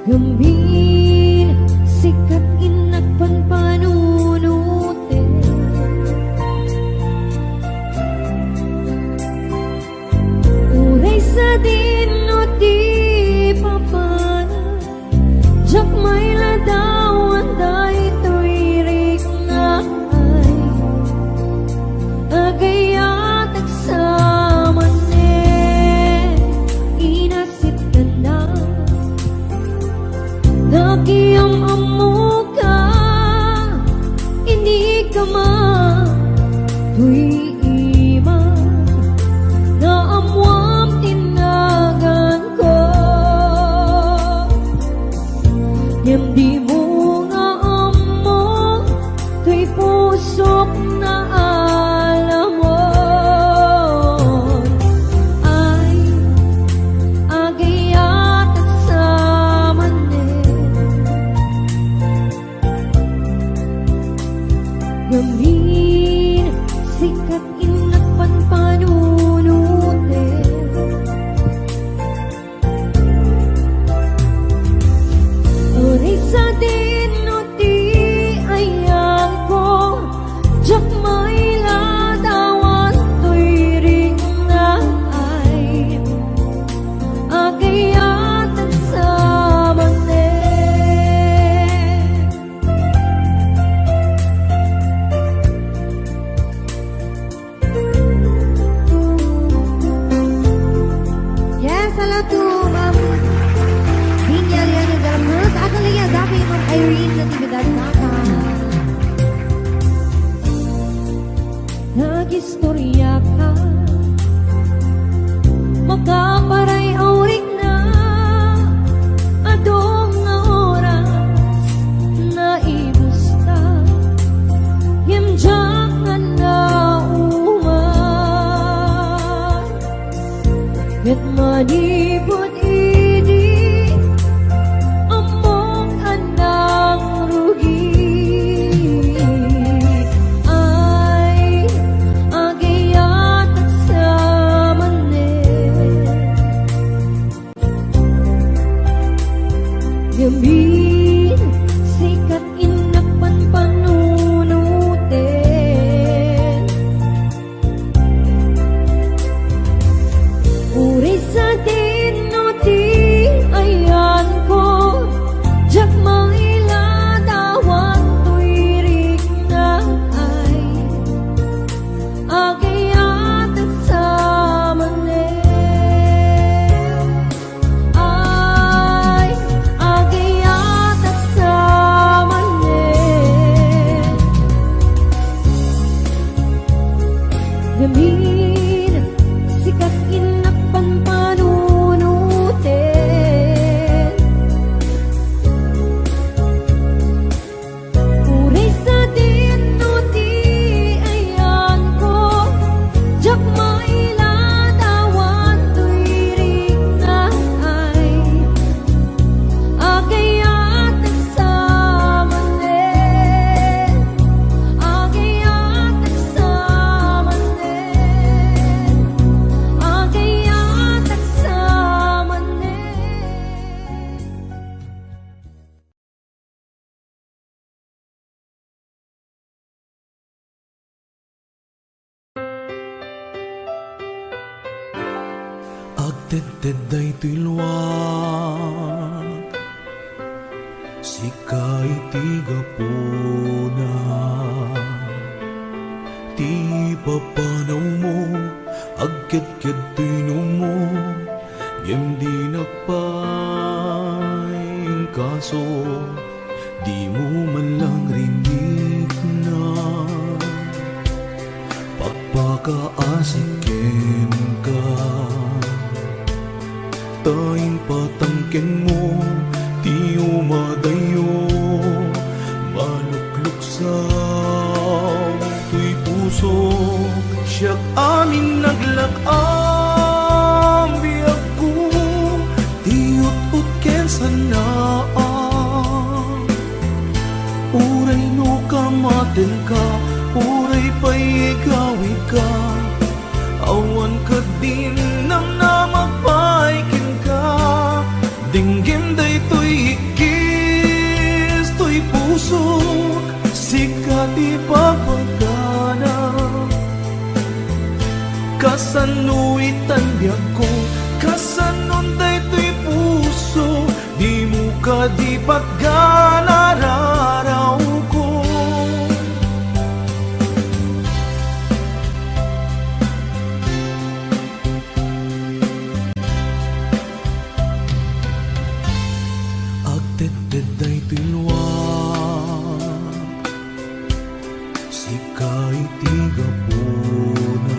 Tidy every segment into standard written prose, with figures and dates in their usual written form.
Gamin, sikat inagpanpanunute. Uray sa din o di papana, jak may ladawan dahi tuwirik na ay agayat agsaman inasit ka na nakiyang amuka hindi ka ma tuwi ima na amwam tinagan ko yam di mo nga amo tuwi pusok na alam mo ay agayat at sa gamin, sikat inagpanpanunute. Uray sa din o di ayang ko, jak may ladawan tuwirik na ay agayat at sa Hello to Ma'am Binya Liana Garamnos. Ako liya dami Ma'am Irene Natividad Maka. Nagistorya ka makaparay aurik na adong nga oras na ibusta himjakan na umay ket manipod idi among anang rugi ay agayat at sa gamin, sikat inagpanpanunute. Uray sa din o di ayan ko, jak may ladawan tuwirik na ay agayat at sa ay agayat at sa gamin, sikat inagpanpanunute. Uray sa din o di ayan ko, jak may ladawan tuwirik na ay agayat at sa agayat at sa agayat at sa Agtedted ay tilwag, sikay tigapuna, ti papanaw mo, agket-ket tino mo, yem di nagpaing kaso, di mo man lang rinig na, pagpakaasikin ka. Taing patangken mo, ti umadayo, malukluk sa tuy puso, siyak amin naglakam biyag ko, ti ut-ut ken sanaan. Uray no kamaten ka, uray pa'y igawid ka, awan ka din nang na magpaikin ka, dinggim day to'y Kasanu'y tanbyag ko, kasanon daytoy puso, di mo ka di pagganararaw ko. Agtedted daytoy luwag, sikay tigapuna,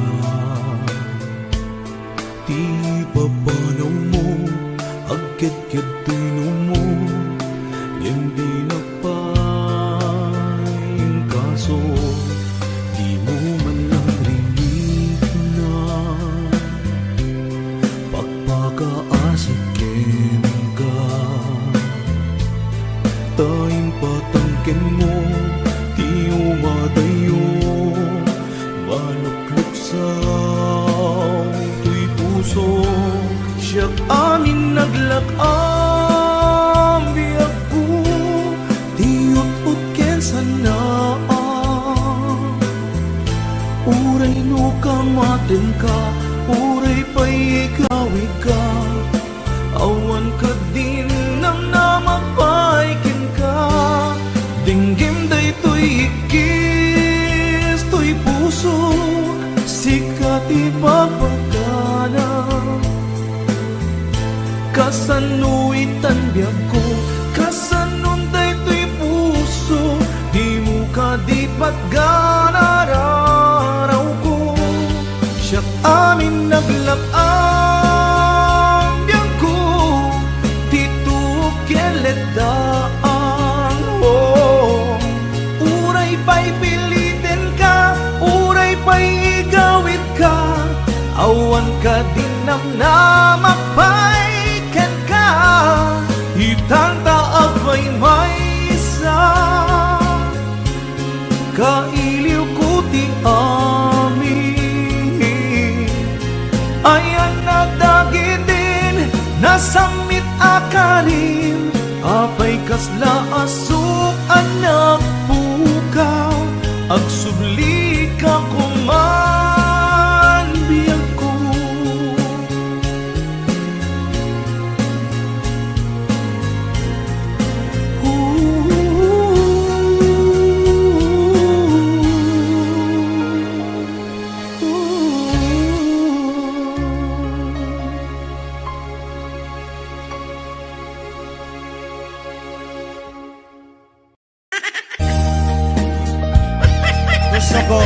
ti papanaw mo, agkit-kit tino mo, hindi nagpaing kaso, di mo man narinig na pagpakaasikin ka. Tayong patangkin mo, di umatayo, maluklok sa tuy puso. Siyak amin naglakam, biyag ko, di ut-ut ken sanaan. Uray no kamaten ka, uray pa'y ikawi ka, awan ka din nam namapaikin ka. Dinggim daytoy ikis, to'y puso, sikat ipapagana. Kasanu'y tanbyag ko, kasanon daytoy puso, di mo ka di pagganararaw ko. Siyak amin naglakam, biyang ko, tituk keledaan. Oh, uray pa'y pilitin ka, uray pa'y igawit ka, awan ka din nam namapaiken ka. Itanta agway may isa, kailiw ko ti amin. Ayan na dagitin, nasamit akarim, apay kasla asuk anak bukaw, agsubli ka kuman biyag ko. Gusto ko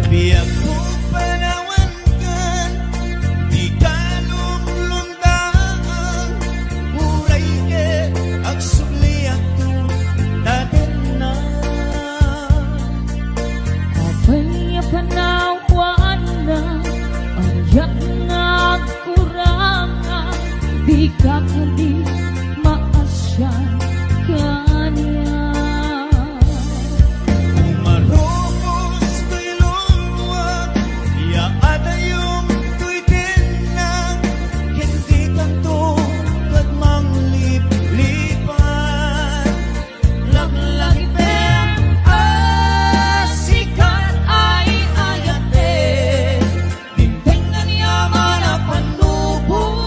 biyak ko panawangan, di ka lumlundaan, uray ke agsubliak ko datin na. Apay panawaan na, ayak nga kurangan, di ka kali maasyan kanya. Umarupos ko'y luwag, yaada yung ko'y tinang, hindi kanto kadmang lipan. Laglagipin, asikan ay ayatin, dintingan yaman ang panubong.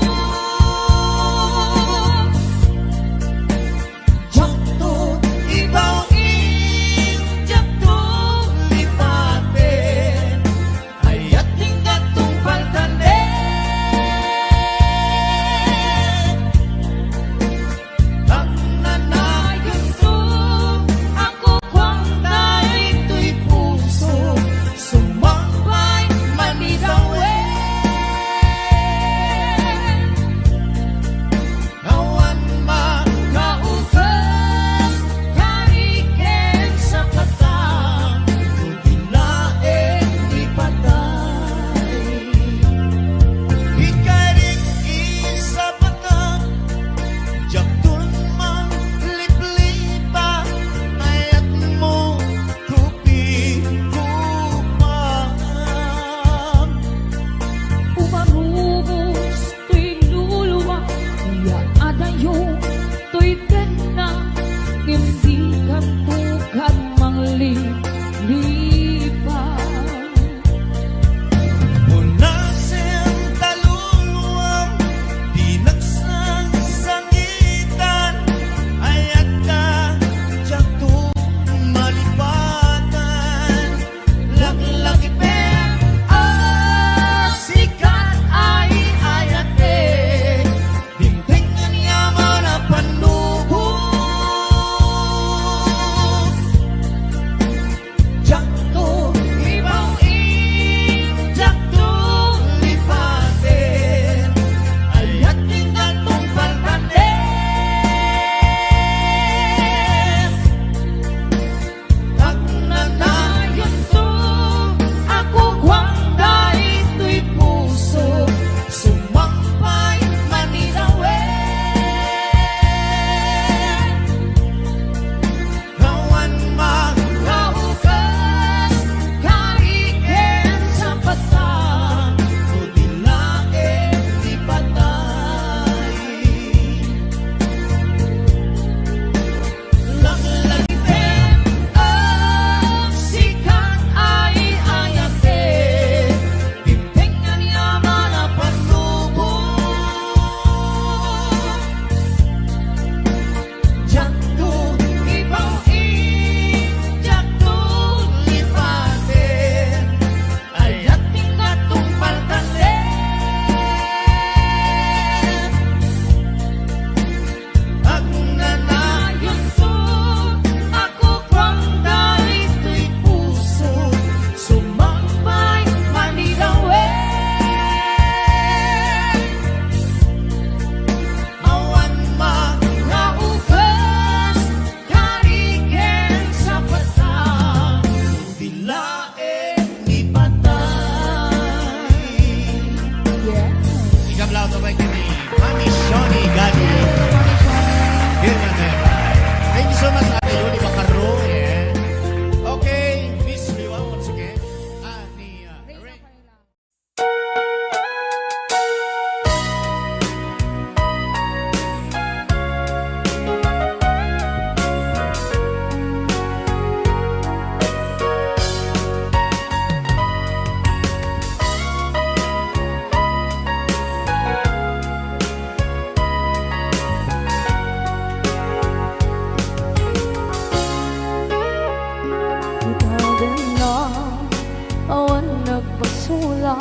basula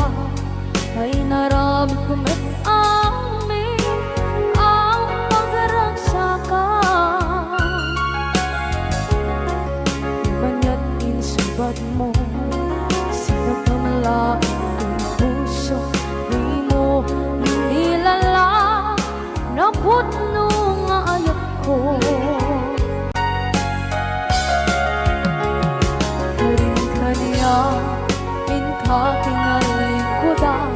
ay naramit ko met amin ang pagragsaka. Banya't insubat mo sa pagkamalain ng puso, di mo nilala na putno nga ayat ko. Kinalikodan,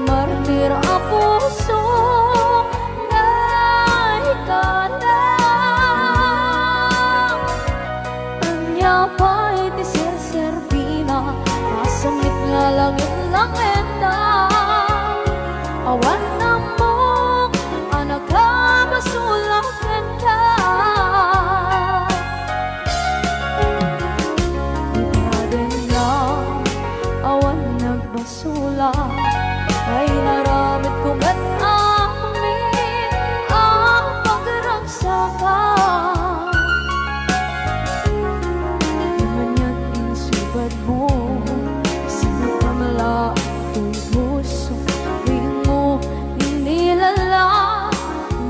martir a puso na ikalang. Anya pa'y ti Serbina, masamit nga langit lang enda. Awan na mo, anak ka basulak enda. Basula ay naramit ko met amin ang pagragsaka. Manya't insubad mo sa pamala ko'y puso, di mo inilala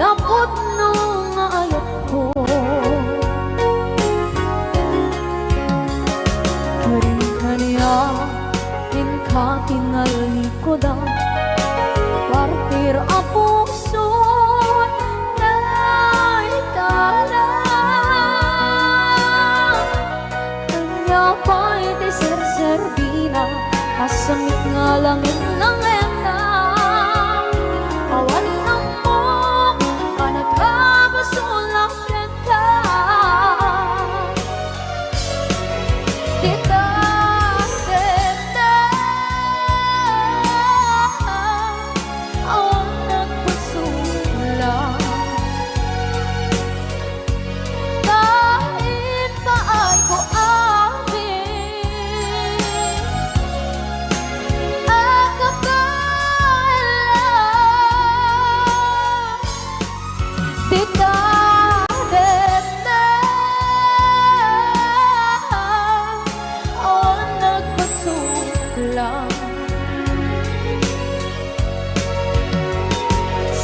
na putno nga ayat ko. Karin-kaniya kinalikodan, partir a puso na ikalang. Kanya pa'y ti Serbina, asamit nga langit ng enda. Awan na mo, anak ka basulak enda. Dita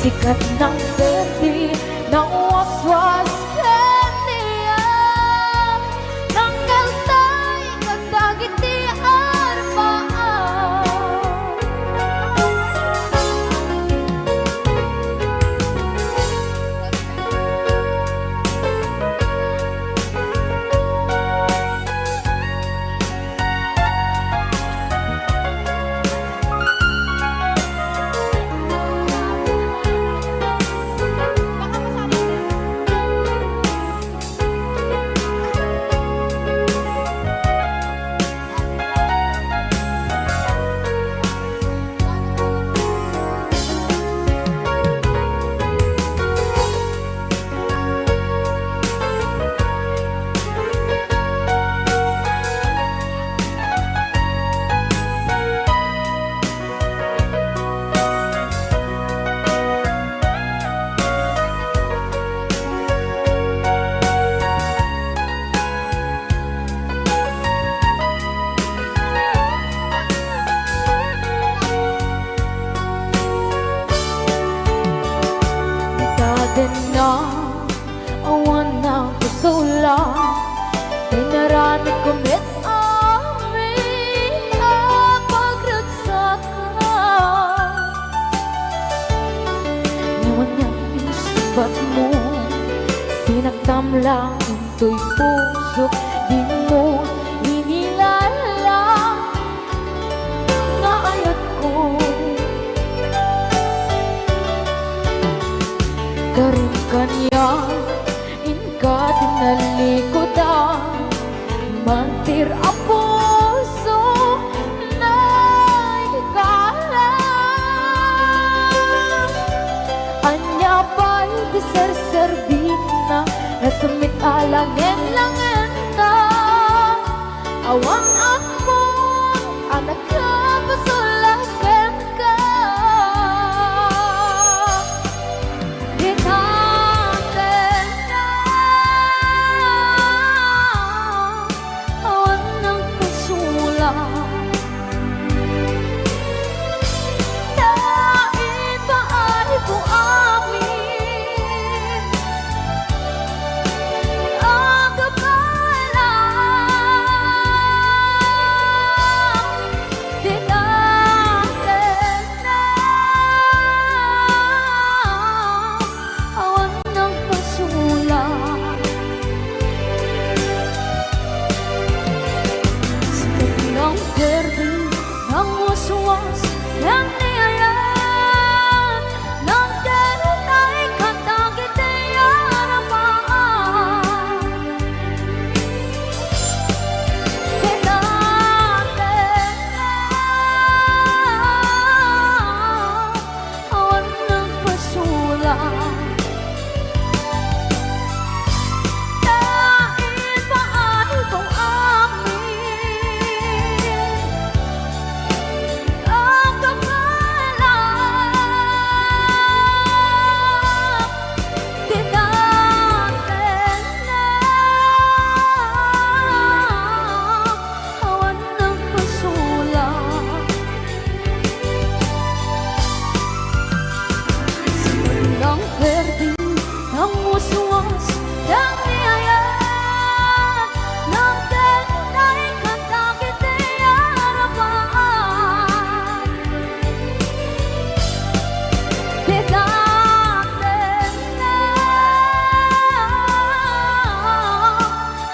sikat ng berdi ng waswas kaniya, ng kaltay kagdagit di arbaan. Na awan na basula, dinaramit ko met amin ang pagragsaka. Ngayon niya insubat mo, sinagtam lang ito'y puso, di mo inilala nga ayat ko. Karin kanya inka tinalikodan, mantir a puso na ikalang. Anya pa'y ti Serbina, nasamit alangin langin na. yang niayat ng derutay katagit aramaan kinaten awan ng pasulang dahil paano kung amin ang kapalang tinaten awan ng pasulang ng perdi ng uswas ng niyayat ng denay katagit arapan tinaten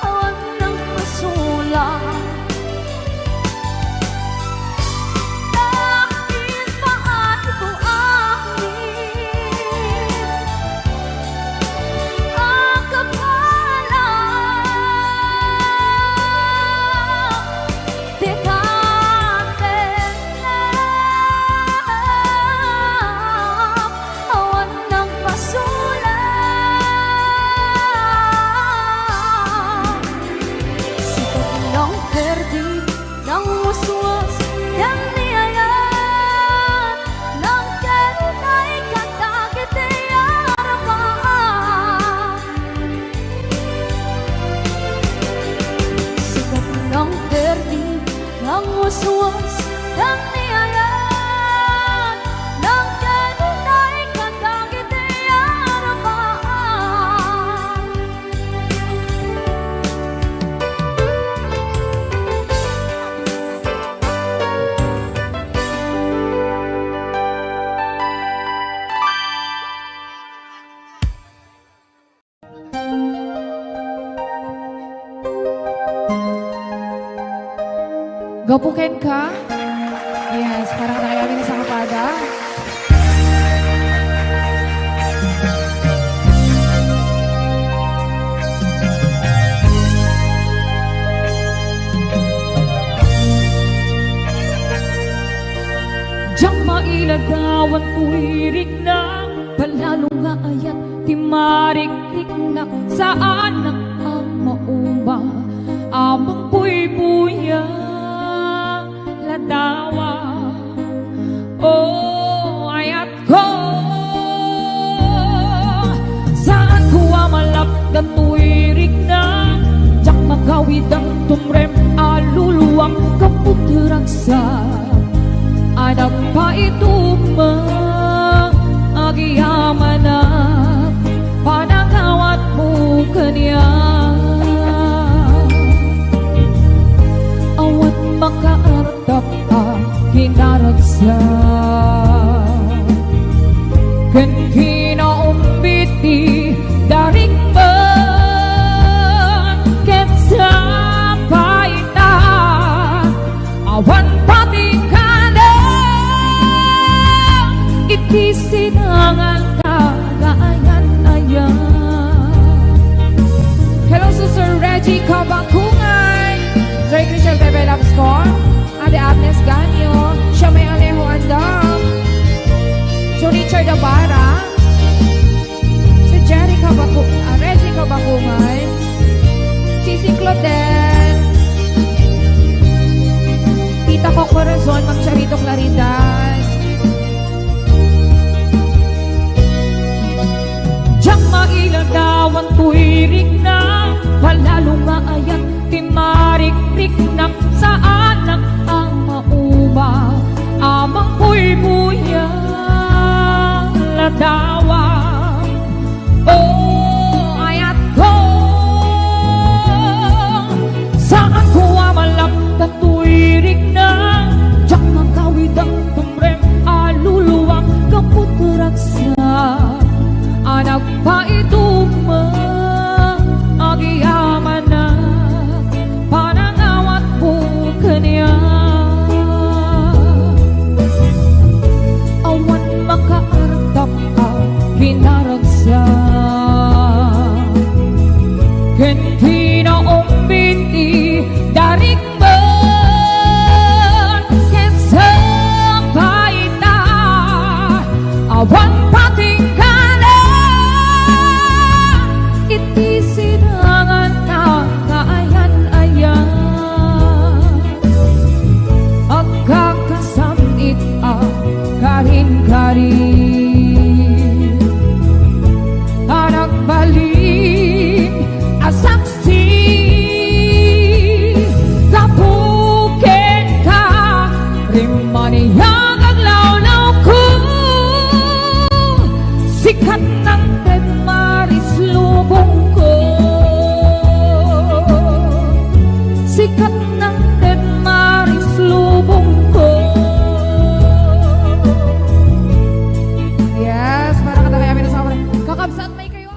awan ng pasulang dahil paano kung amin ang kapalang tinaten awan ng pasulang sikat ng perdi ng uswas ng niyayat ng derutay katagit arapan sikat ng perdi ng uswas ng niyayat ng derutay katagit arapan Gapukin ka? Yes, parang nakayami na sa kapada. Diyang mailagawan tuwirik na palalo nga ayat timarik-rik na saan na ang maumba amang puy-puya ladawa oh ayat ko saan ko amalapdan tuwirik na jak magawid ang tumrem aluluwang kaputuraksa anak pa ito magiyaman na panagawat mo kanya awat makaartap ang kinaragsa kan kinaumbiti daring ketsa paita awan pati isinangan kagaayan-ayan. Hello, Sister Reggie Kabakungan. Joy Christian Bebe Lapscor. Ate Agnes Ganyo. Siya may Alejo Andam. Si Richard Abara. Si Jerry Kabakungan. Reggie Kabakungan. Sisi Claudel. Tita ko Corazon. Magcharito Claridad. Diyang mailagawan tuwirik na palalo nga ayat timarik-rik na saan ang mauba amang puy-puya ladawa oh ayat ko saan ko amalap na tuwirik na diyang magawid ang tumrem aluluwang kaputuraksa anak pa ito magiyaman na panangawat mo kanya Maniyang ang lawlaw ko, sikat ng Ted Maris lubong ko, sikat ng Ted Maris lubong ko. Yes, para katabi kami na sa akin. Kakabsat may kayo.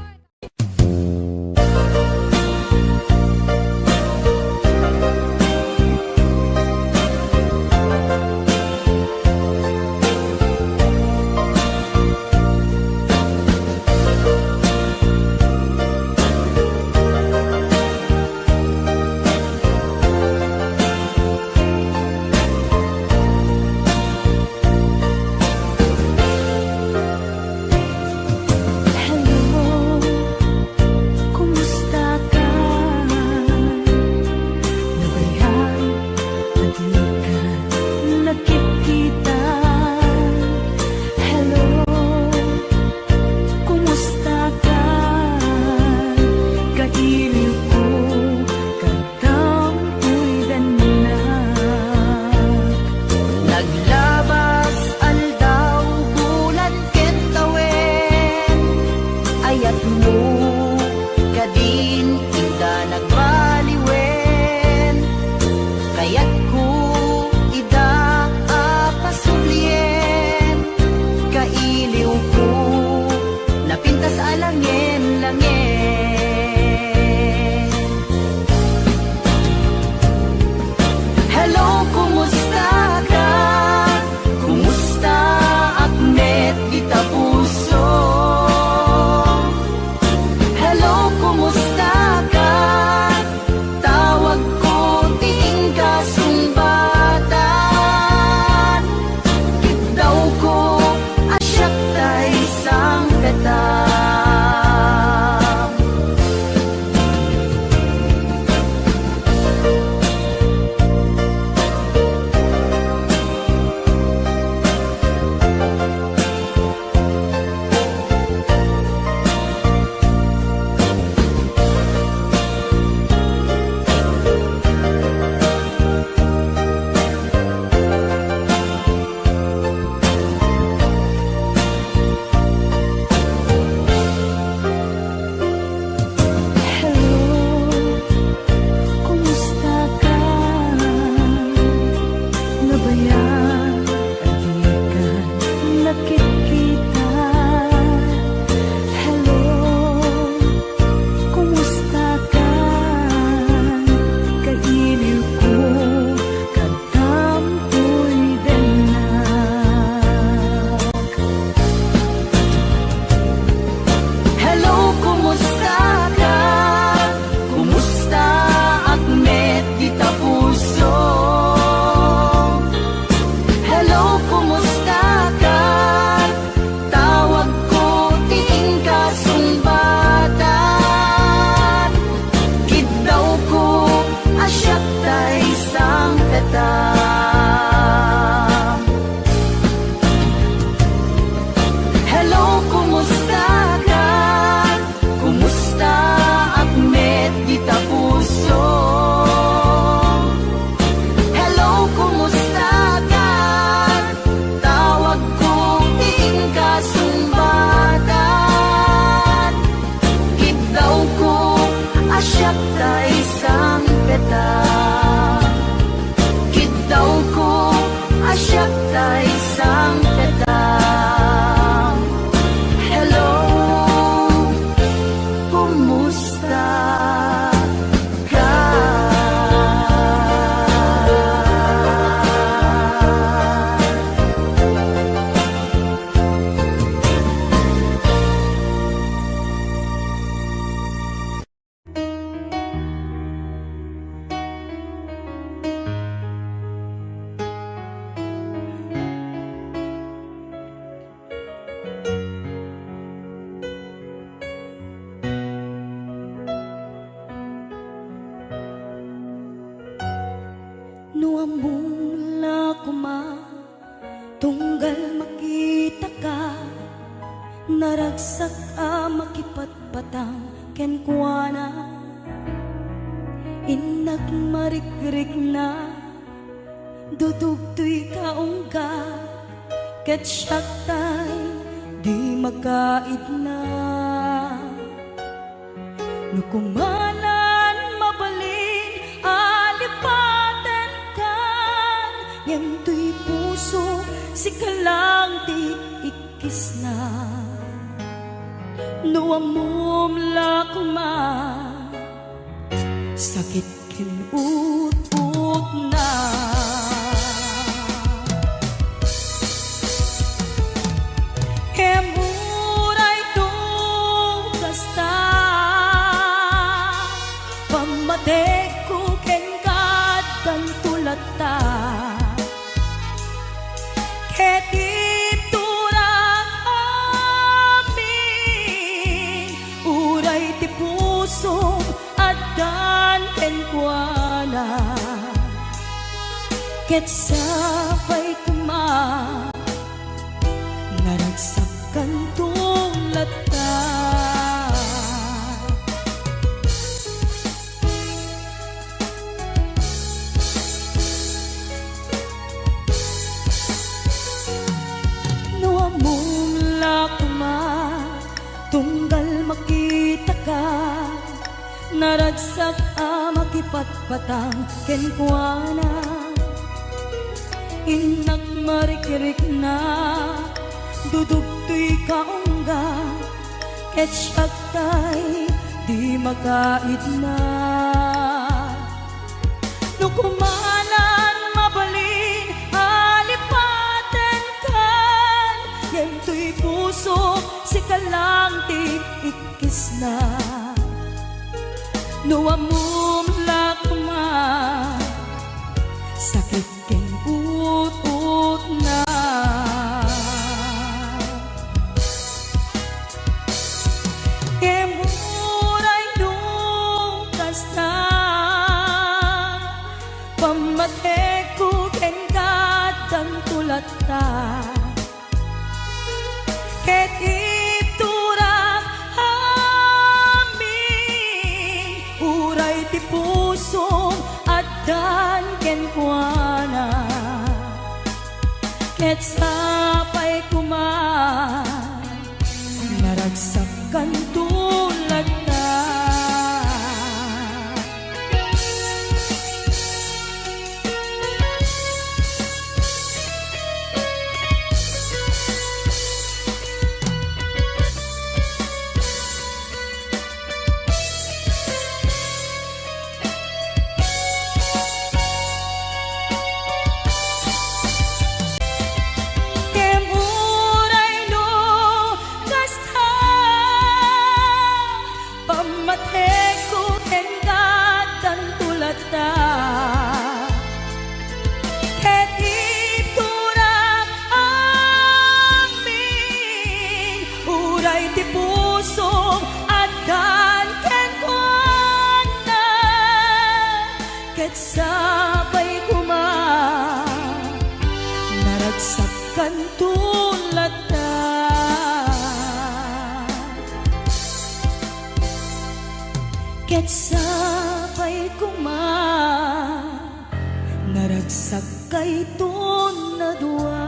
Nuambula kuma tunggal makita ka, naragsak makipatpatang kenkwana, inag marikrik na dudugtoy kaungga, ket siyak tay di magkait na. Nukumanan mabalin, alipaten kan, yento'y puso, si kalang di ikis na. Nuamum lakma, sakit kinut-ut na. Kemuray dong kasta, pamatek ko kengkad kan tulata. Ketip turak amin, uray ti puso adan kenkwana. Ket sabay kuma, naragsakan tulata. Nuamong lakma, tunggal makita ka, naragsak makipatpatang kenkwana. Inak marikirik na, dudugtoy kaungga, ket siyak tay di magkait na. Nukumanan mabalin, alipaten kan, yento'y puso, si kalang ti ikis na. Nuamum lakma, sakit keng ut-ut na. Kemuray nung kasta, pamatek ko kengkad ang tulata. Ket iturak amin, uray ti puso adan kenkwana. Ket sapay kuma, naragsakan tulata. Pamatek ko kengkad ang tulata. Ket iturak amin, uray ti puso adan kenkwana. Ket sabay kuma, naragsakan tulata. Ket sabay kuma, naragsak kay na dua.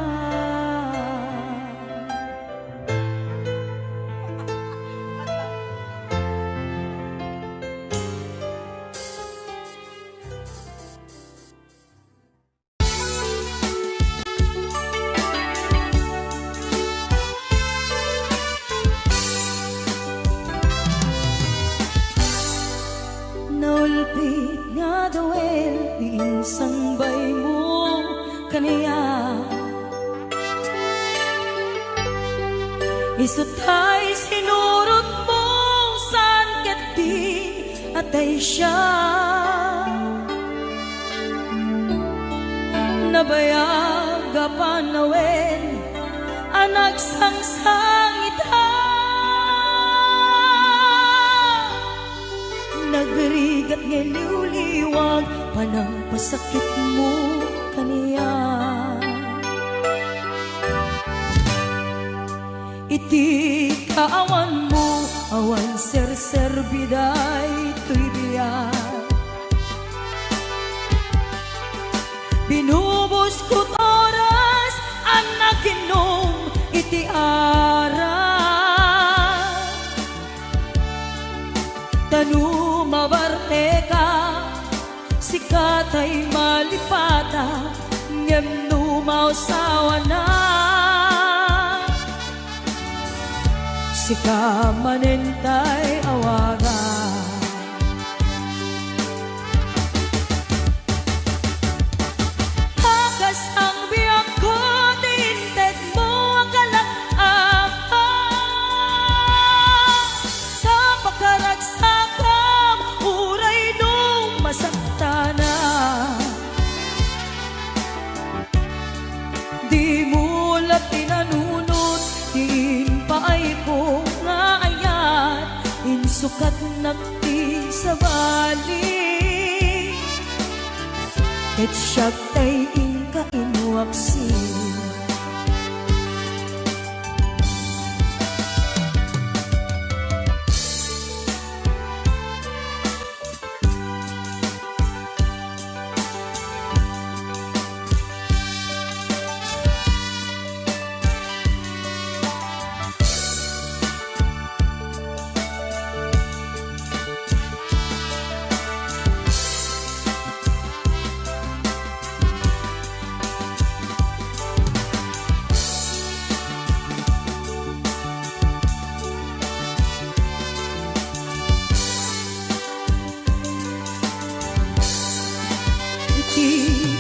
Naulpit nga dawel, pinsang bay mo kaniya. Isutay sinurot mo san ket di atay siya. Nabayaga panawel, anak sang-sangita. Nagrigat ngeliw-liwag, panang pasakit mo kaniya. Iti kaawan mo, awan ser-ser biday tuy biya. Binubos ko't oras ang naginom iti ara. Tanu mabarte ka, sikat ay malipata, ngem numausawa na. Sika manentay awaga. Hagas ang biyak ko, tinted mo ang kalak-apa. Kapagkaragsakam, uray nung masantana. Di mo lang tinanunod, diin pa ay ko nga ayat, insukat nagti sa bali. Ket siya tay inka inuaksi.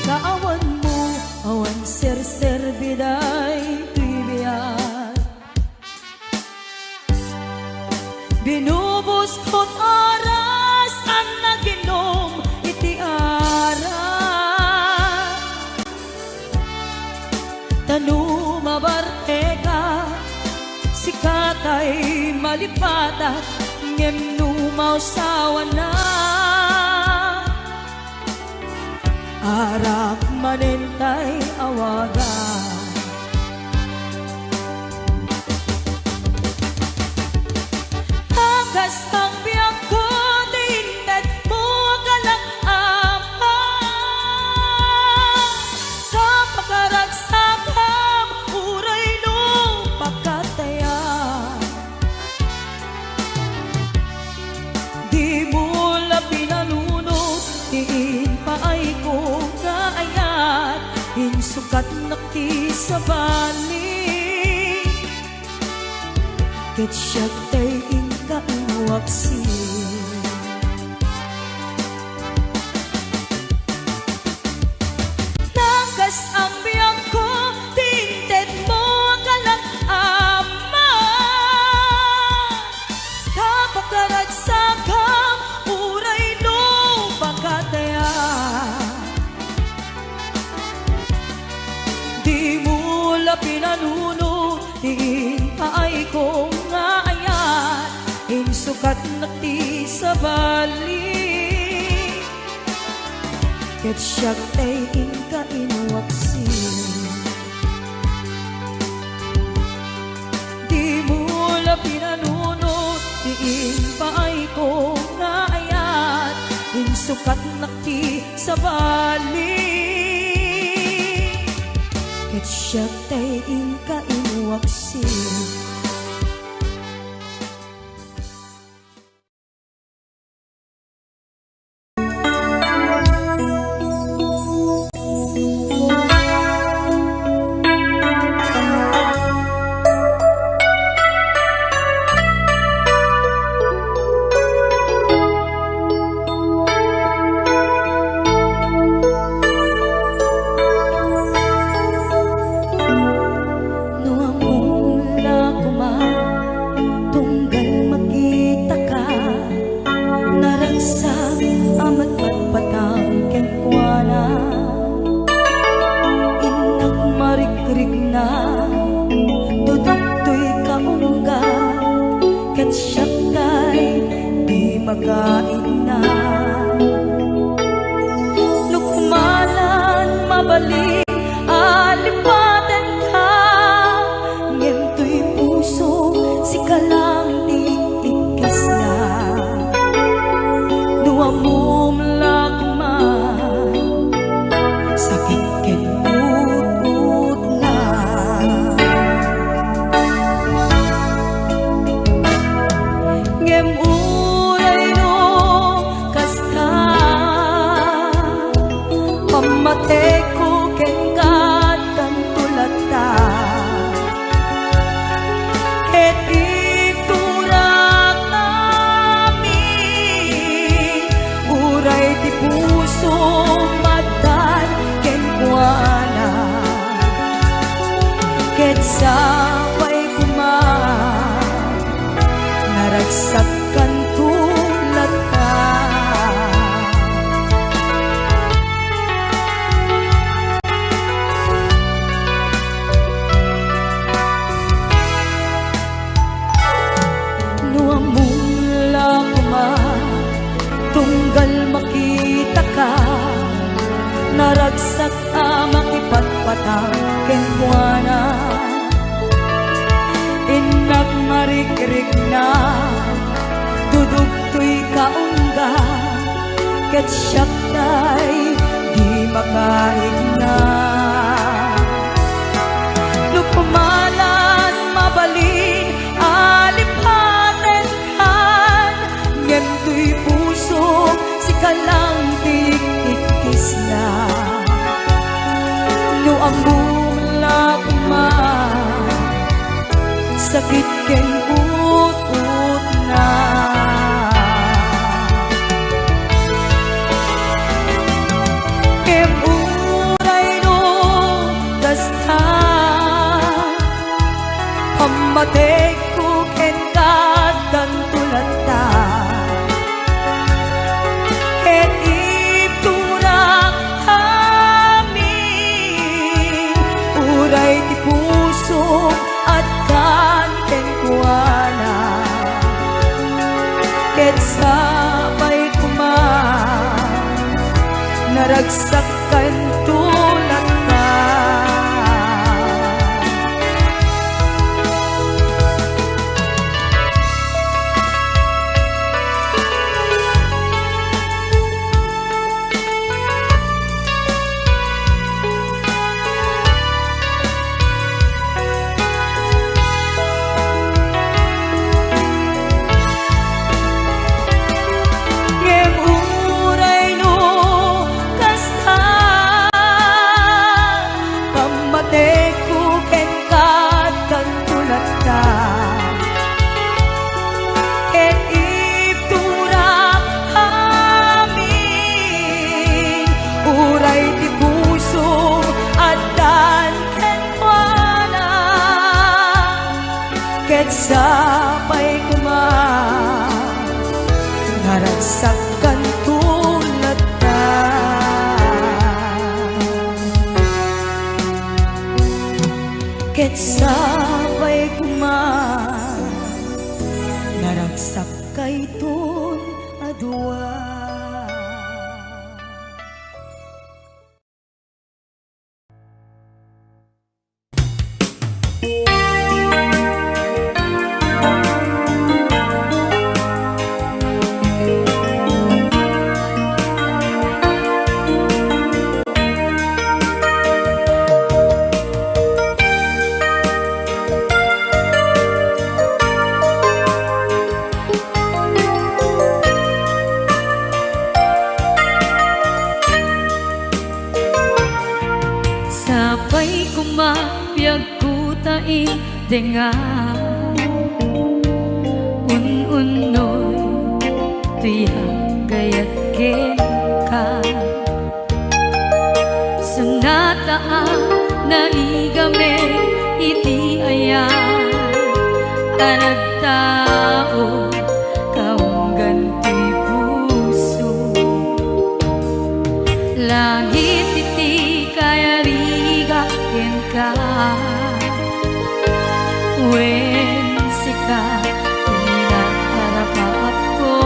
Kaawan mo, awan ser-ser biday tuibiyat. Binubos ko't oras ang naginom iti ara. Tanu mabarte ka, sikat ay malipatat, ngem numausawa na. Arak manentay awaga. Hagas ang biyak ko, tinted mo ang kalak-apa. Kapagkaragsakam, uray nung pagkataya. Di mo lang pinanunod, diin pa ay ko kaayat, insukat nakti sa bali. Ket siya tay inka inuaksi. Nagas ang biyak ko, tinted mo ang kalak-ama. Kapagkaragsakam, uray nung pagkataya. Di mo la pinanunod, diin pa ay ko nga ayat, insukat nakti sa bali. Ket siya tay inka inuaksi. Di mo la pinanunod, diin pa ay ko nga ayat, insukat nakti sa bali. Ket siya tay inka inuaksi. Magain na lukmanan mabalik alipatan ka ngem tuy puso si kalang titikis na duwa mo mlakma sakit sabay kuma naragsakan tulad ka. Nuamula kuma tunggal makita ka naragsak makipagpatang kenwana inak marikrik na dudugtoy kaungga ket siyak tay di makaig na lupamalan mabalin alipaten kan ngentoy puso si kalang ikis na no ang mula kuma sakit ken ut na kemuray no kasta pamatek ko ken katan tulata ken iturak uray ti puso at kanten kuana ket sabay kuma naragsakan tulad ka. Ket sabay kuma naragsakan tulad ka. Ket sabay kuma naragsak kay tun adwa. Sabay kumapyag kutain dengan un-unoy tuyang gayat ken ka sunataan na igame iti ayan anag tao kaong ganto'y puso langit iti kaya ken ka wen sika pinagkarapat ko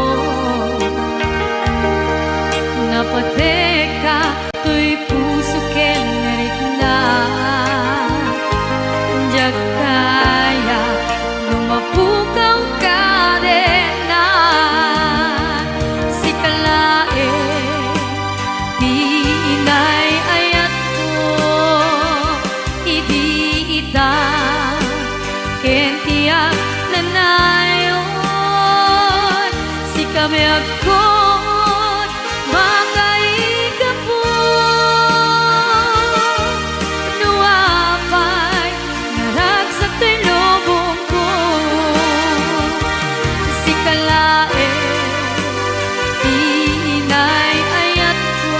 napateka tuy puso ken merikna jak kaya lumapukaw ka din na sikalae di inay ayat ita ken tiyak nanayon si kami agkot makaikapo nuapay naragsak to'y lubong ko si kalae inay ayat ko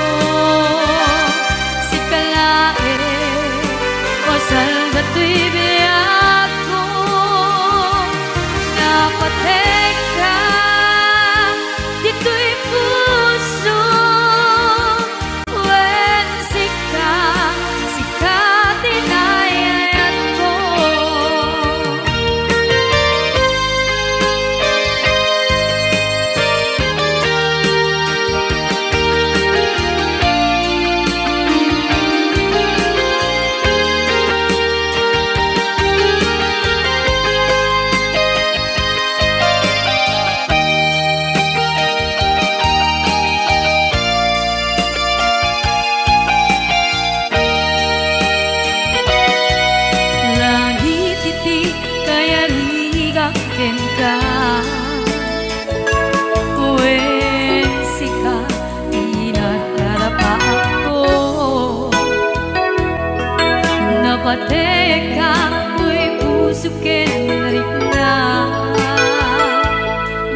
si kalae o salva tu'y biya teka, tuy puso kinarik na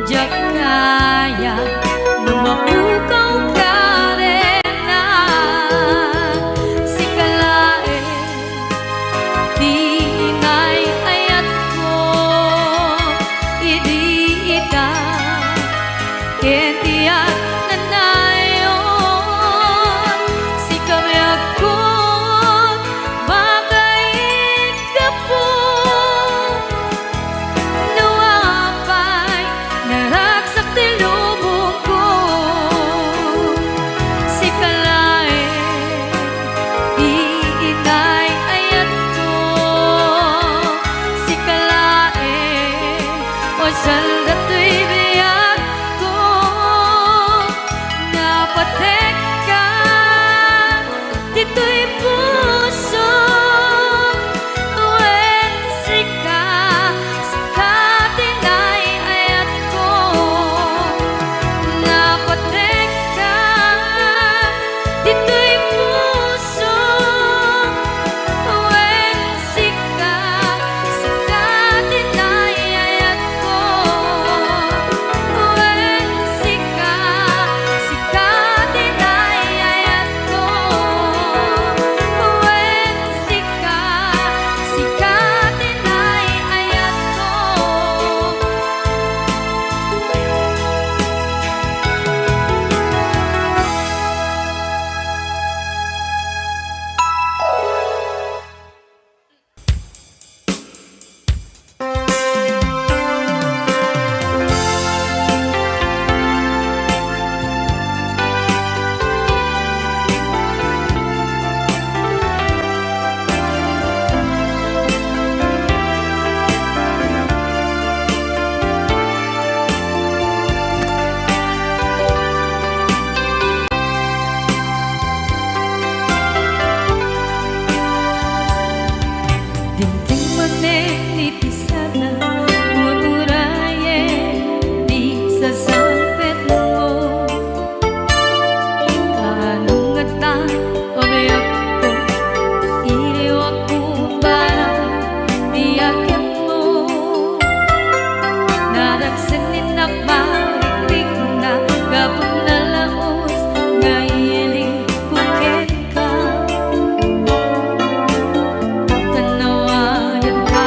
Diyak kaya lumapukaw ka rin na Si kalae, di ingay ayat ko Idi ita, kentiyak nanayon Si kabiyak ko, bagay ka po Nawapay, naragsak tilubong ko Si kalae, iingay ayat ko Si kalae, o salda to'y biyak ko Napatek ka, dito'y puso Wen sika, sikatin ay ayat ko Napatek ka, dito'y puso Wen sika, sikatin ay ayat ko Wen sika, sikatin ay ayat ko Wen sika, sikatin ay ayat ko Dinting manenit sana Mururaye di sa sampet mo Kanungatan obeyak ko Iriwag ko para diyakin mo Naragsanin na marinig na Gapag na laos Ngayiling kukin ka Tanawayan ka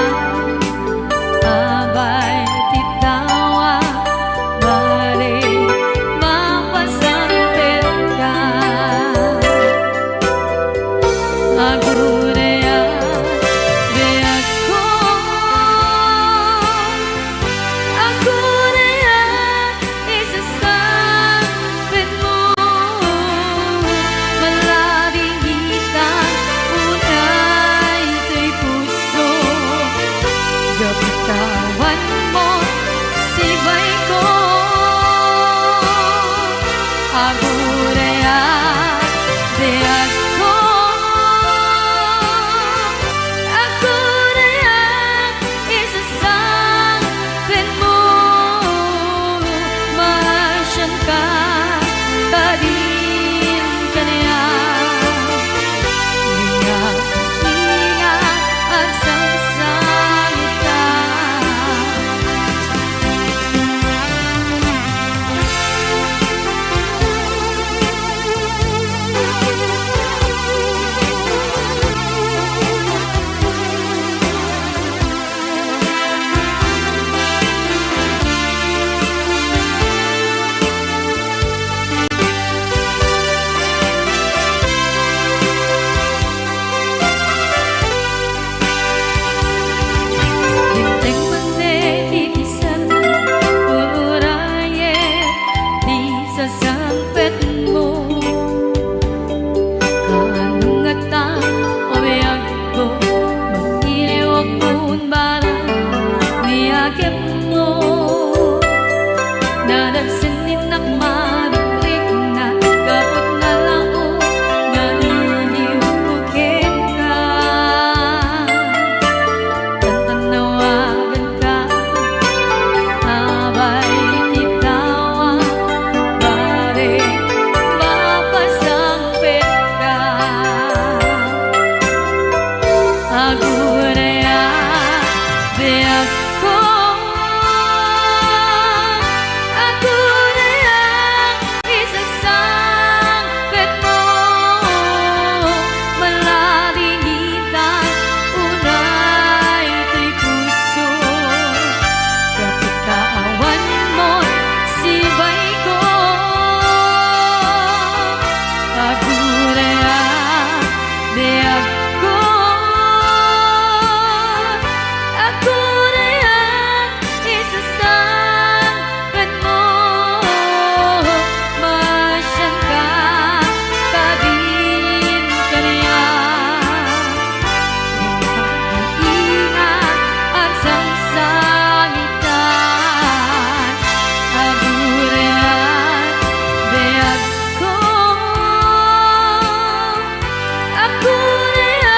Aguraya Biako Aguraya Isasangpit mo Malalingitan Unay ito'y puso Kapit kaawan mo't sibay ko Aguraya Biako Aguraya Isasangpit mo Masyan ka Kadin kaniya Ingat at sangsangitan Aguraya Biako Aguraya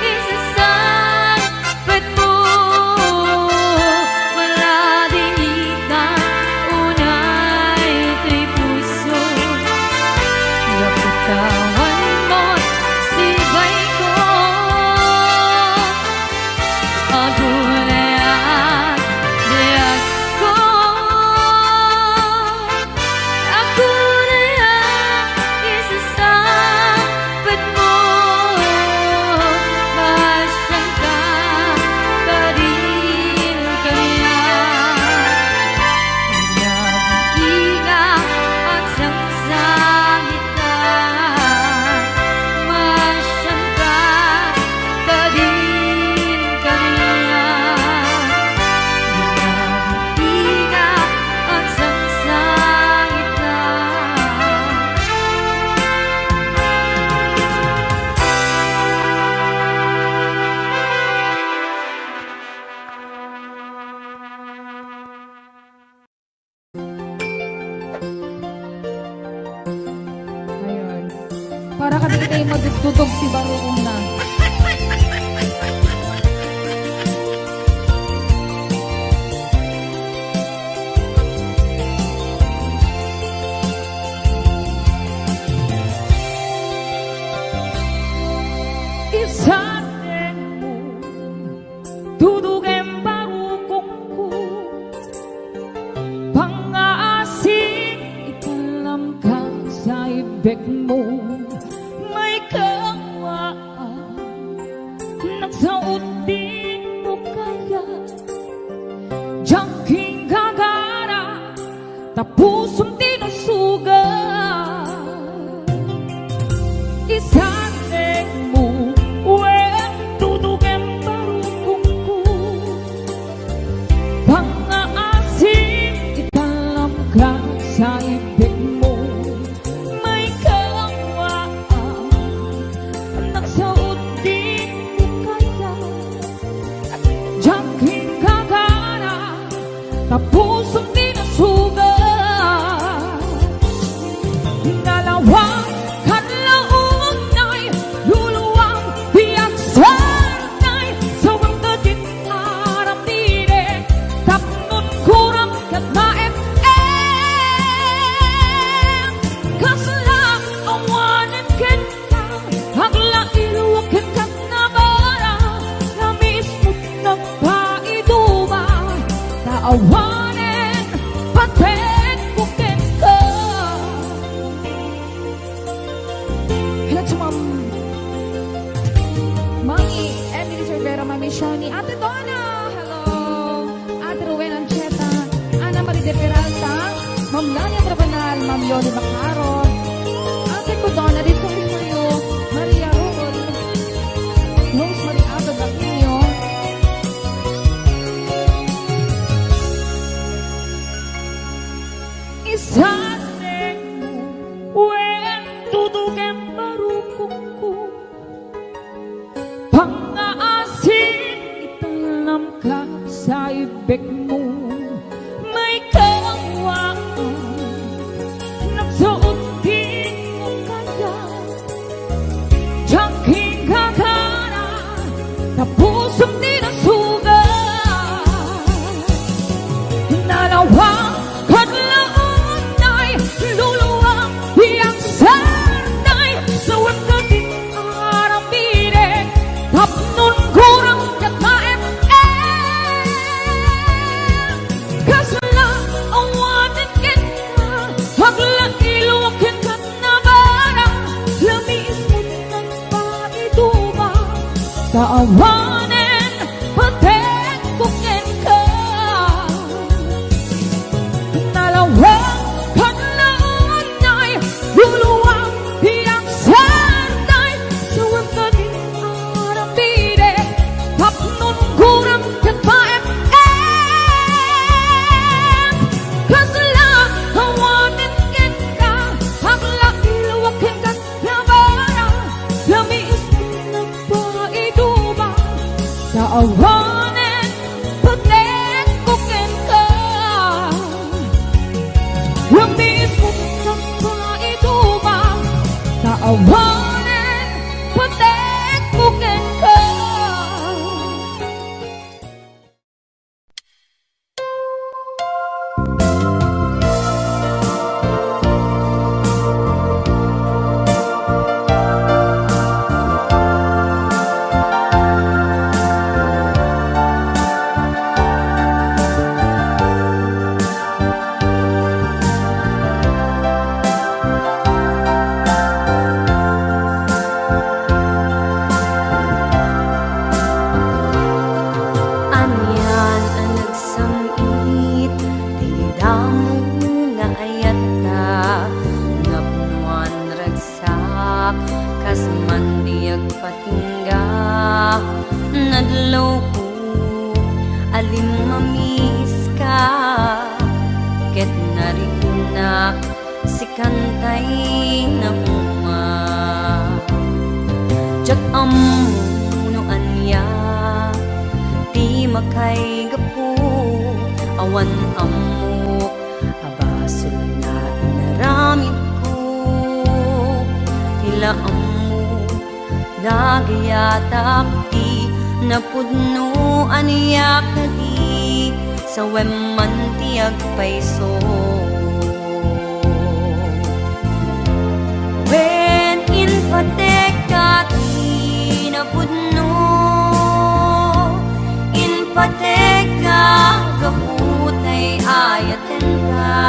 Isasangpit mo Maladingitan Unay ito'y puso Kapitawan mo't sibay ko Aguraya Biako Aguraya Isasangpit mo Masyan ka Kadin kaniya Nag-iingat at sangsangitan Masyan ka Kadin kaniya Nag-iingat at sangsangitan Ayun. Para kami kayo madututog si Baruuna. Isatin mo Dudugin barukongku Pang-aasing italam ka sa ibig mo May kawaan Nagsaot din mo kaya Jangking gagara Tapusong tinusuga Isatin mo Dudugin barukongku Pang-aasing italam ka sa ibig mo May kawaan Nagsaot din mo kaya Jangking gagara Tapusong tinasuga Dalawang kanlaunay Luluwang biyak sanay Sa wangga din aramdine Tapnon kurang kat naep Kasla awanin kita Hagla iluwakin kat nabara Namis mo't nagpaiduma Taawanin paten bukin ka Hello to Mami Emily Cervera, Mami Shani, Ate Donna, hello, Ate Rowena Ancheta, Ana Marie de Peralta, Ma'am Lania Trabanal, Ma'am Yoli Macaron, Ate ko Donna, dito kami kayo, Maria Rubol, Rosemary Ato Baquinho, isatin mo, wen tudugin barukongku Pang-aasin italam ka sa ibig mo May kawaan Nagsuot din mo kaya Jangking gagara Tapusong tinasuga Dalawang kadlaunay Luluwang iyang sanay Sa wagka din aramire Tapnon Taawanin, patek kukin ka. Yung mismo sa mga itubang. Taawanin, patek kukin ka. Anyan ang nagsamit, dinidamo nga ayata, ngapnuan ragsak, kas mandiyag patingga, nadlaw ko, alim mamis ka, ket narinak, si kantay na uma, jak amuno anya, di makay gapu awan amok abasol na inaramid ko tila amok dagayatak di napudno aniya kadi sa wemman tiyag paiso when in patekati napudno pateka kaputay ayaten ka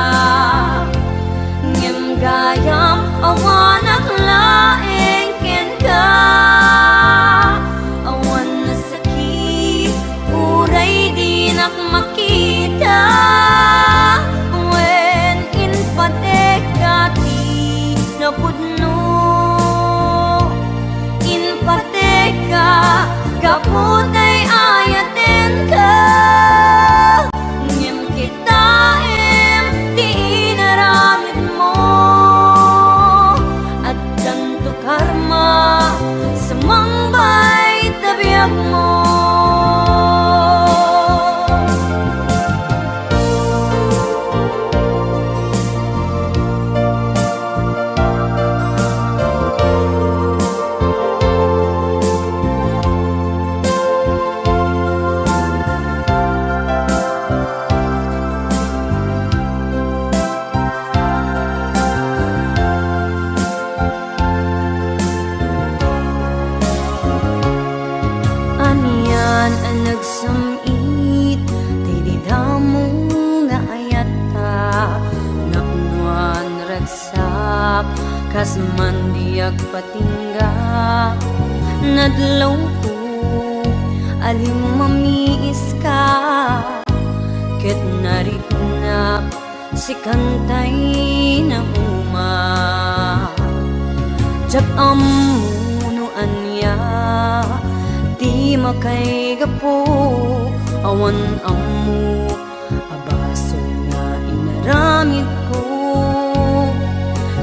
ngem gayam awanak laeng ken ka awan na sakit uray di nak makita when in pateka ti napudno in pateka kaputay ayaten ka ngem kita di inaramid mo at danto karma sa mangbay tabiyag mo Aniyan ang nagsamit, tinidamo nga ayata, naknuan ragsak, kas mandiyag patingga, nadlaw ko, alim mamiis ka, ket narinak, si kantay na uma, jak amuno anya, di makay gapo awan amok abaso nga inaramid ko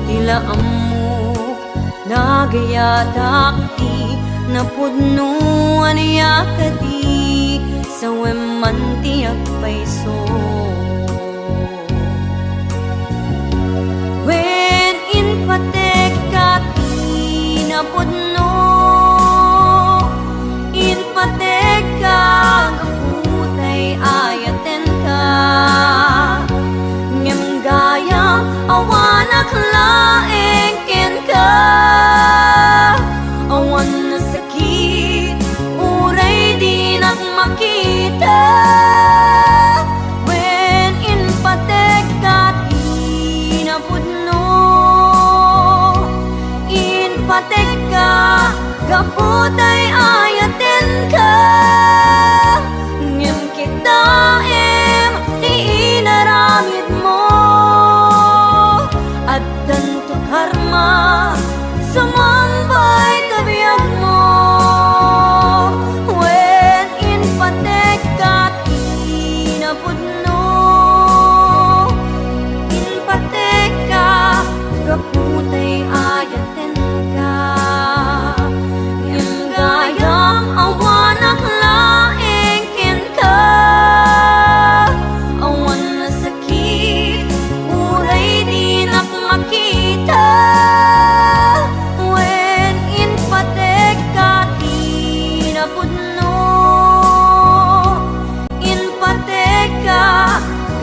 tila amok nagayatak di napudno aniya kadi sa wemman tiyag paiso when in pateka ti napudno pateka kaputay ayaten ka ngem gaya awanak laeng ken ka awan na sakit uray di nak makita when in pateka ti napudno in pateka kaputay ayaten ka ngem kita di inaramid mo at danto karma sumambay tabiyag mo when in pateka ti napudno in pateka kaputay ayaten ka ngem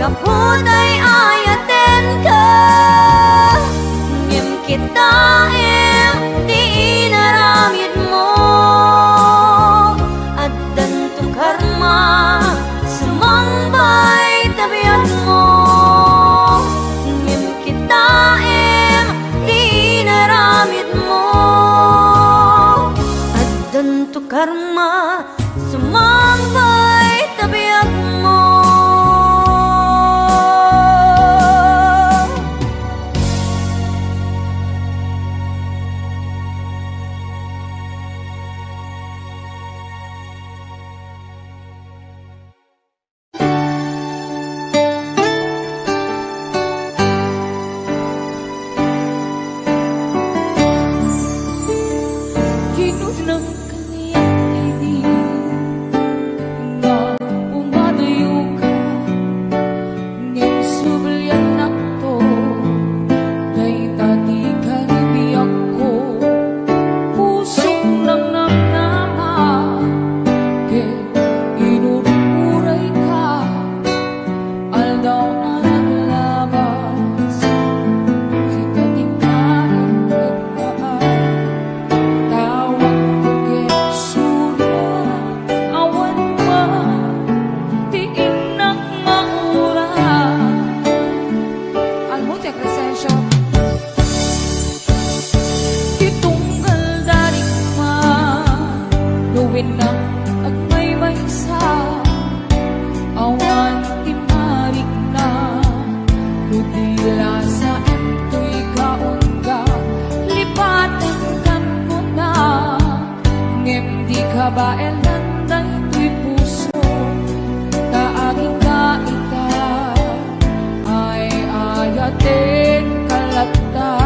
Kaput ay ayaten ka Ngem kita di inaramid mo At danto karma Sumambay tabiat mo Ngem kita di inaramid mo At danto karma Sumambay tabiat mo Kinunang kaniyang ini nga umadayo ka ngem sublian nakto kay tati karibiyak ko pusong nang namnama kay inururay ka aldaw na naglabas kita tingkaran nagmaan tawag kay surya awan pa tiin nak maura almuti presensya titunggal dari ma luwin na at may maysa awan timarik na Lutila sa emto'y kaunga Lipatan kan ko na Ngem di ka ba elanday to'y puso Kaaging kaita Ay ayatin kalata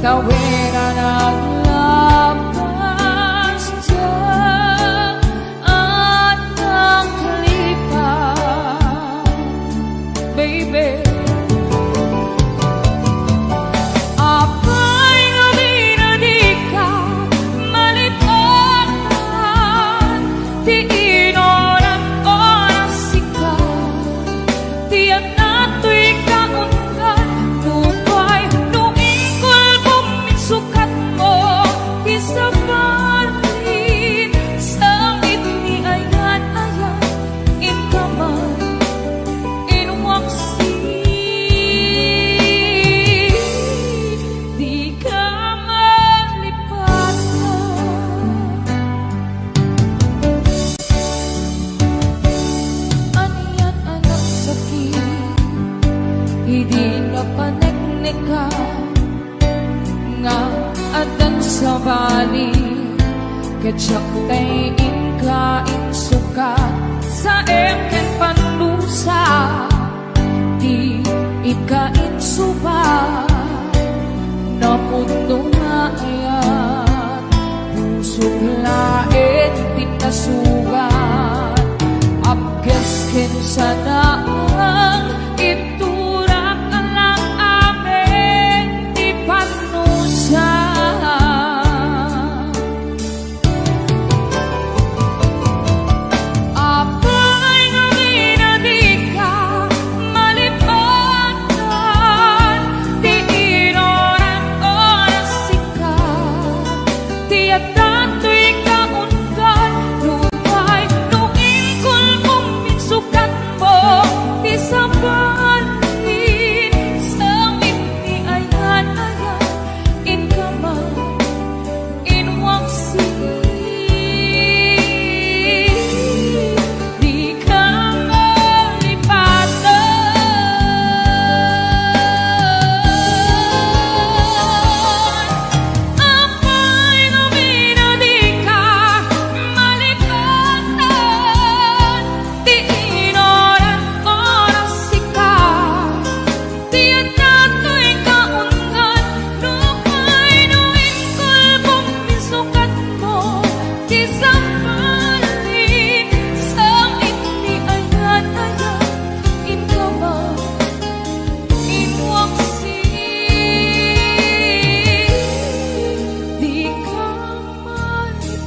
Tawera naglabas dyan At nakalipas Baby Apay gabi na di ka malipatan Di inoran oras ikaw Tiyan nato'y kaungan Nupay nuingkol buminsukat mo Isabalin sa itni ayan-ayan Inkaman Inwaksi di ka malipatan Aniyan anak sakit Hindi na paneknek ka Nga adan sa bali Kadyak tay inkain sukat Sa eken panlusa Di ikain subat Napuno nga ayan Pusok lain pinasugat Apges kinsa na ang iturak lang amin Di panusa Apay gabi na di ka malipatan Di inoran oras ikaw Di at dato'y kaungan Lupay nuingkol buminsukat mo Di sabalin sa itni ayan-ayan Inkaman inwaksi Di ka malipatan Apay gabi na di ka malipatan Di inoran oras ikaw Di at dato'y kaungan Lupay nuingkol buminsukat mo Di sabalin sa itni ayan-ayan Inkaman inwaksi Di ka malipatan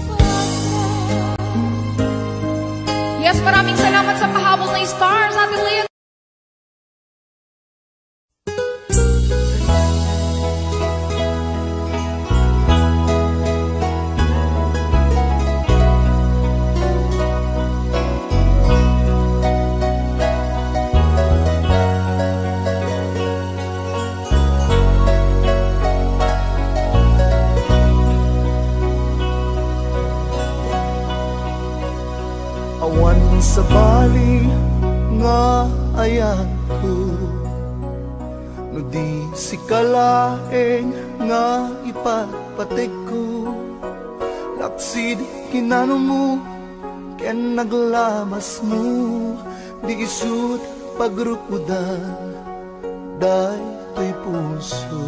Yes, maraming salamat sa pahabol na stars, Ate Leah. Awan sa bali nga ayan ko, no di si kalaeng nga ipatpatig ko. Laksid kinano mo, ken naglamas mo, di isut pagrukudan, day to'y puso.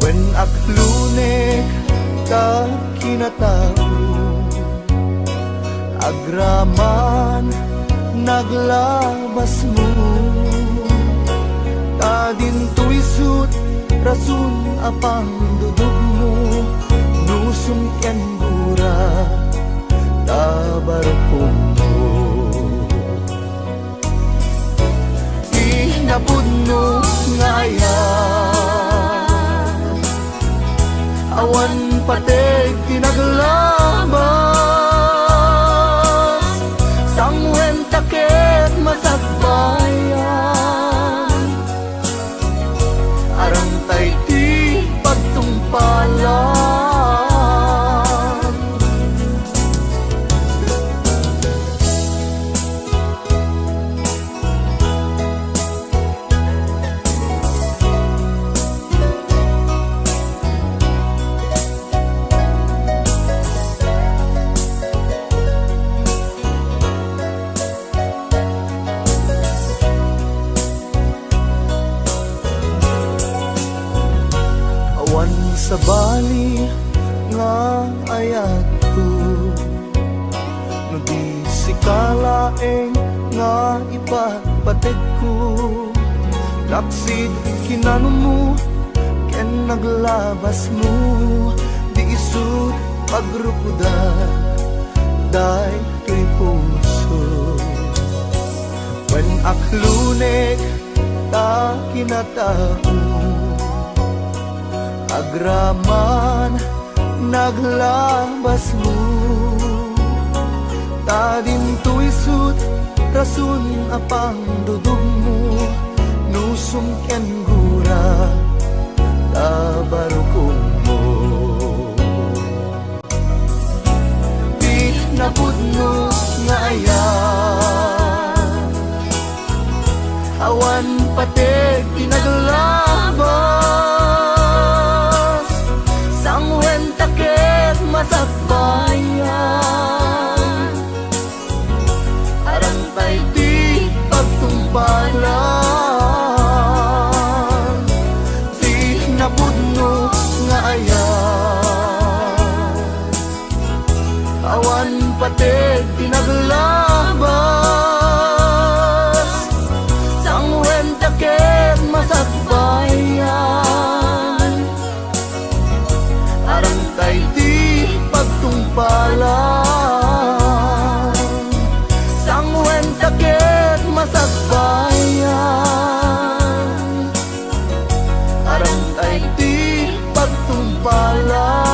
When aklunek ka kinatao, agraman naglabas mo, tadin to'y sut rasun apang dudog mo, nusum ken gura tabar mo. Inapudno ngayon, awan pateg tinaglabas, sangwen taket masagbayan, arang tay ti pagtungpalan. Awan sa bali nga ayat ko, no di si kalaeng nga ipatpatig ko. Laksid kinano mo, ken naglabas mo, di isut pagrukudan, day to'y puso. When aklunek ta kinatao, agraman naglabas mo, tadin to'y sut rasun apang dudog mo, nusum ken gura tabarukong mo. Di napudno nga ayan, awan pateg tinaglabas, sangwen taket masagbayan, arang tay di pagtumpalan. Di napudno nga ayan, awan pateg tinaglabas, sangwen taket masagbayan, arang tay di pagtungpalan, sangwen taket masagbayan, arang tay di pagtungpalan.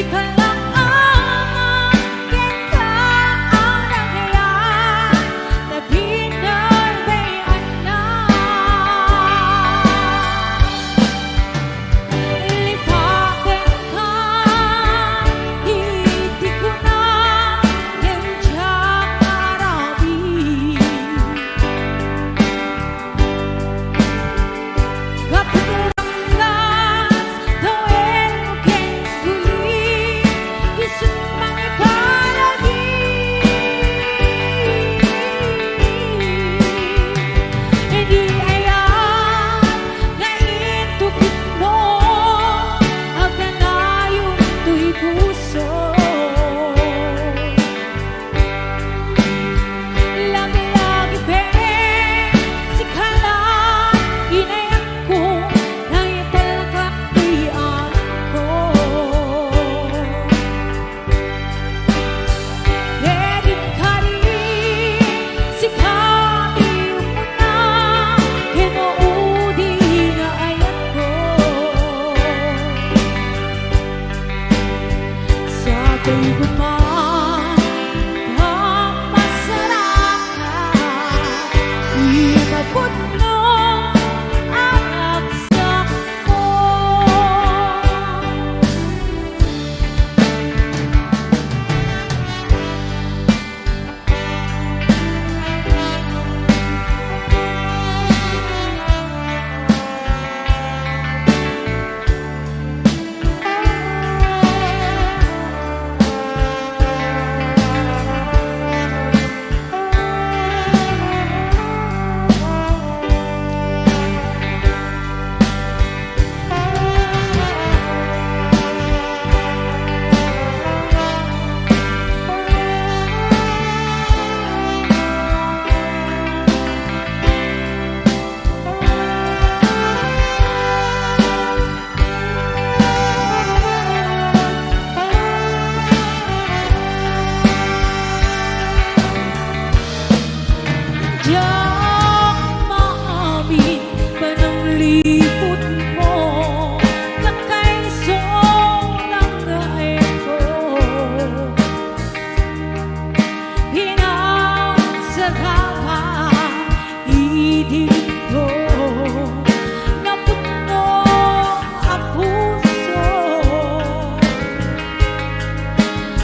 ka lang ang aking kaaragayan na binarbayan na. Lipatin ka, hindi ko na kendyang arabi. Kapag-ranggas, gawin mo keng huli, gusto mang ipalagi. Hindi ayan na intupit mo, haganayon to'y puso. Lagi-lagi si kalan, inayak ko, naipalakaktian ko. Edit ka rin, si kami mo na, kinuudi na ayak ko. Sabay gumang ang masarap ka, inabot mo ang aksak mo. Diyak maamin ba ng lipot mo, kakaisong ng gae ko, hinagsaka ka, idito, napuno ang puso.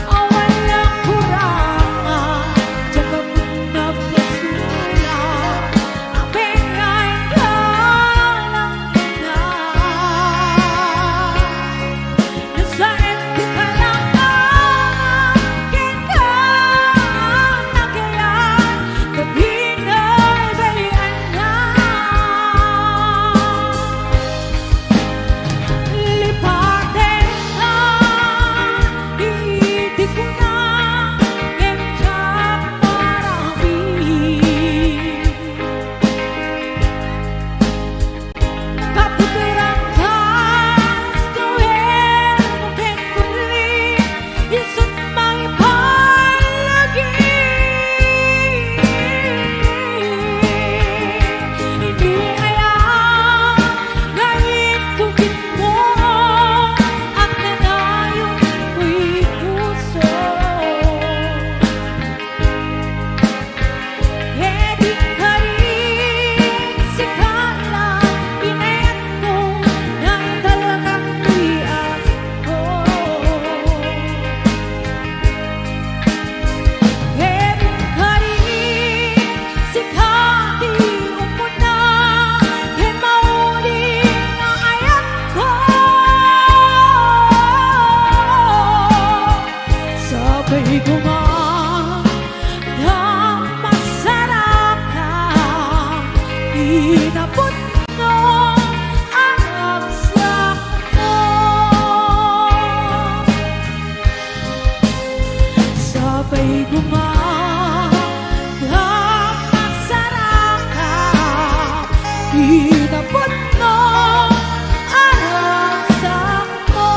Walang kurangan, tsaka mo nagpasula, ang bengay ka lang na. Nasa ente ka lang ang aking kalagayan na binarbayan na. Lipatin ka, hindi ko na kendyang marami. Kapag-ranggas, gawin mo keng huli, isut mang ipalagi. Hindi ayan na intupit mo, ang nanayon ko'y puso. Edit ka rin, si kalan, inayak ko, naipalakaktian ko. Edit ka rin, si kati umuna, yan mauli na ayak ko. Sabay gumang ang masarap ka, inabot mo ang aksak mo. Sabay gumang ang masarap ka, inabot mo ang aksak mo.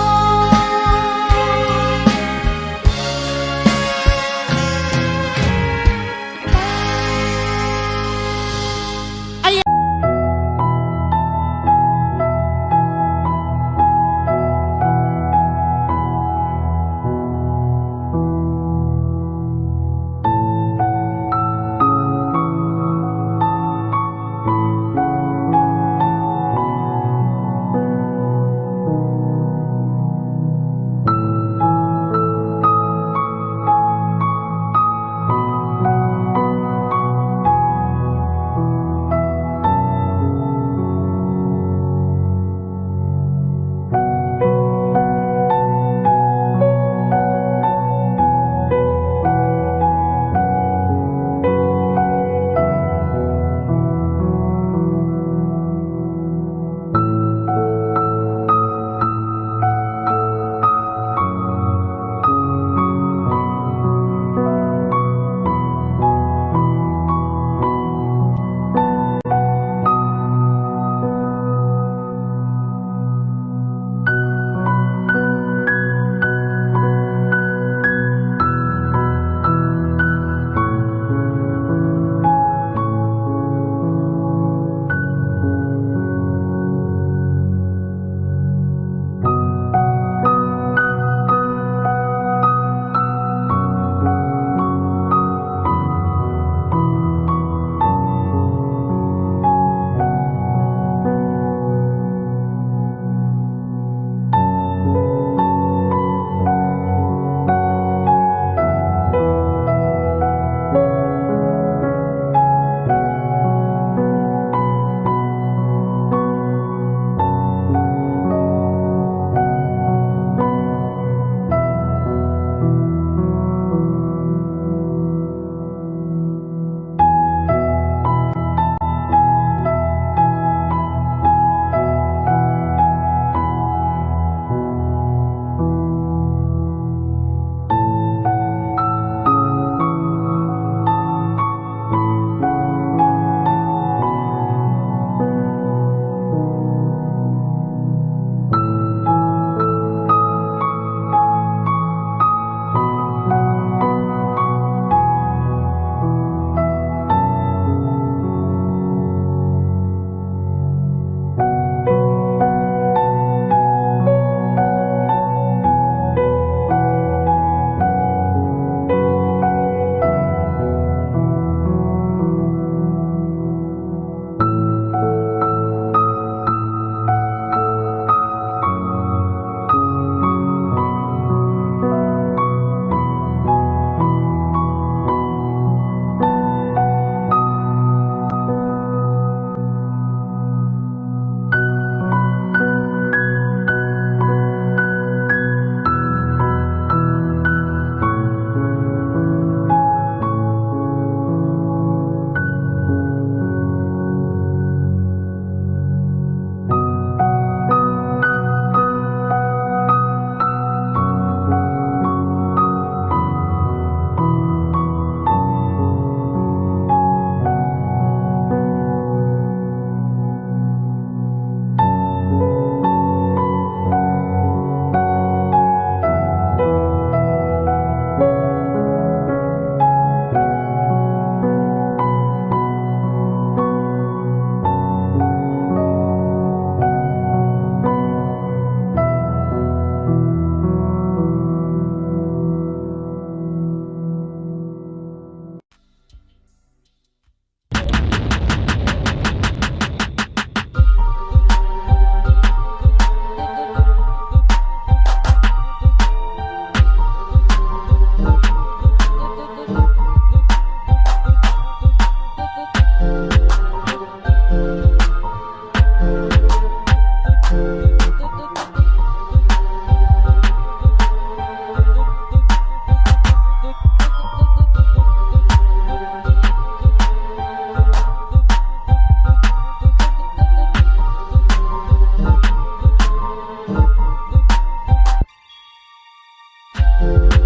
Thank